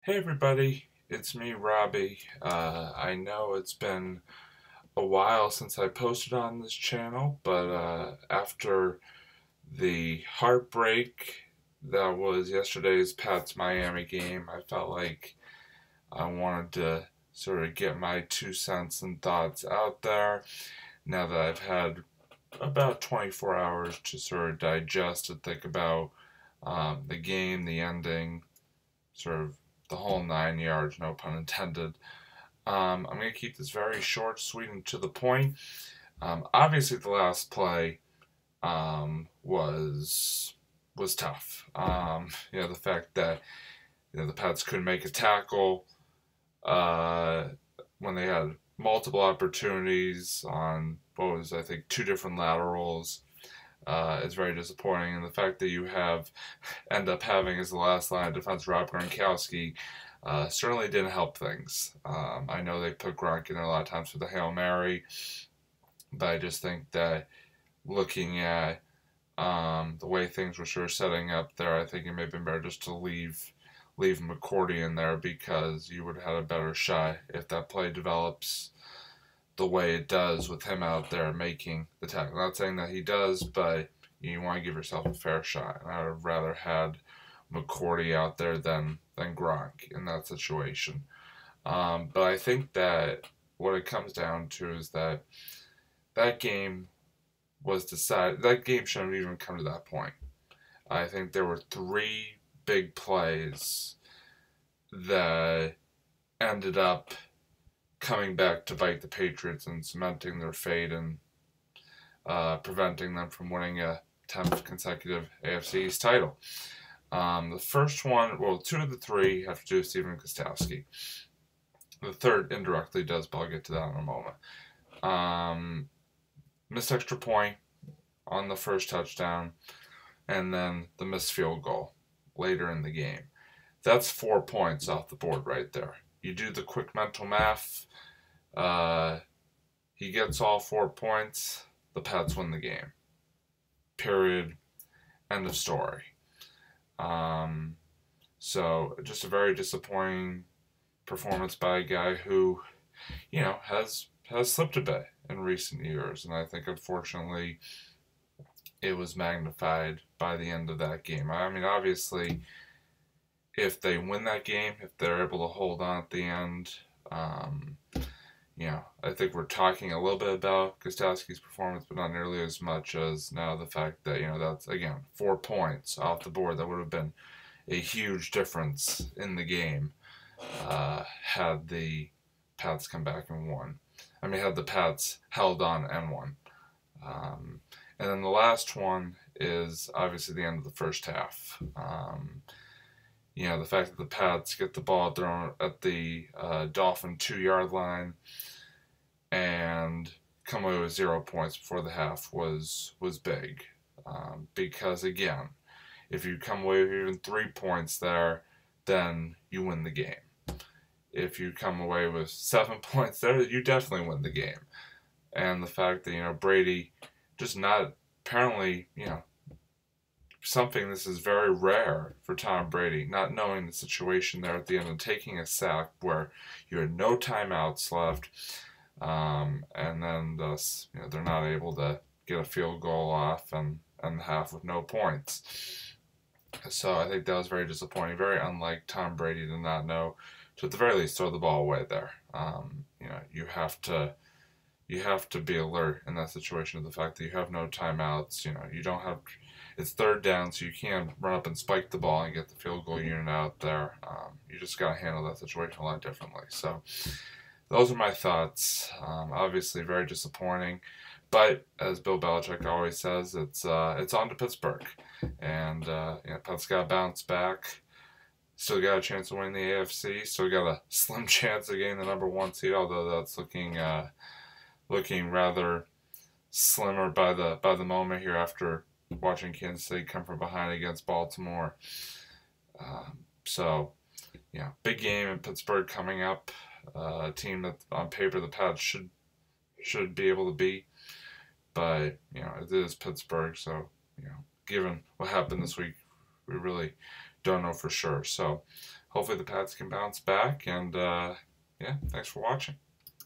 Hey everybody, it's me, Robbie. I know it's been a while since I posted on this channel, but after the heartbreak that was yesterday's Pats Miami game, I felt like I wanted to sort of get my 2 cents and thoughts out there now that I've had about 24 hours to sort of digest and think about the game, the ending, sort of the whole 9 yards, no pun intended. I'm going to keep this very short, sweet, and to the point. Obviously, the last play was tough. The fact that the Pats couldn't make a tackle uh, when they had multiple opportunities on what was I think two different laterals is very disappointing. And the fact that you end up having as the last line of defense Rob Gronkowski certainly didn't help things. I know they put Gronk in there a lot of times for the Hail Mary, but I just think that looking at the way things were sort of setting up there, I think it may have been better just to leave McCourty in there because you would have had a better shot if that play develops the way it does with him out there making the tackle. Not saying that he does, but you want to give yourself a fair shot. And I would have rather had McCourty out there than Gronk in that situation. But I think that what it comes down to is that that game was decided. That game shouldn't have even come to that point. I think there were three big plays that ended up coming back to bite the Patriots and cementing their fate and preventing them from winning a 10th consecutive AFC East title. The first one, well, two of the three have to do with Stephen Gostkowski. The third indirectly does, but I'll get to that in a moment. Missed extra point on the first touchdown, and then the missed field goal later in the game. That's 4 points off the board right there. You do the quick mental math. He gets all 4 points. The Pats win the game. Period. End of story. So just a very disappointing performance by a guy who, has slipped a bit in recent years, and I think unfortunately it was magnified by the end of that game. I mean, obviously, if they win that game, if they're able to hold on at the end, I think we're talking a little bit about Gostowski's performance, but not nearly as much as now the fact that, that's, again, 4 points off the board. That would have been a huge difference in the game had the Pats come back and won. I mean, had the Pats held on and won. And then the last one is obviously the end of the first half. The fact that the Pats get the ball thrown at the Dolphin 2 yard line and come away with 0 points before the half was big. Because again, if you come away with even 3 points there, then you win the game. If you come away with 7 points there, you definitely win the game. And the fact that, Brady just not apparently, something this is very rare for Tom Brady, not knowing the situation there at the end and taking a sack where you had no timeouts left, and then thus they're not able to get a field goal off and the half with no points. So I think that was very disappointing. Very unlike Tom Brady to not know to at the very least throw the ball away there. You have to be alert in that situation of the fact that you have no timeouts. You don't have. It's third down, so you can't run up and spike the ball and get the field goal unit out there. You just got to handle that situation a lot differently. So those are my thoughts. Obviously, very disappointing, but as Bill Belichick always says, it's on to Pittsburgh, and Pats got to bounce back. Still got a chance to win the AFC. Still got a slim chance of getting the number one seed, although that's looking rather slimmer by the moment here after watching Kansas City come from behind against Baltimore. So, big game in Pittsburgh coming up. A team that on paper the Pats should be able to beat, but it is Pittsburgh. So given what happened this week, we really don't know for sure. So hopefully the Pats can bounce back. And yeah, thanks for watching.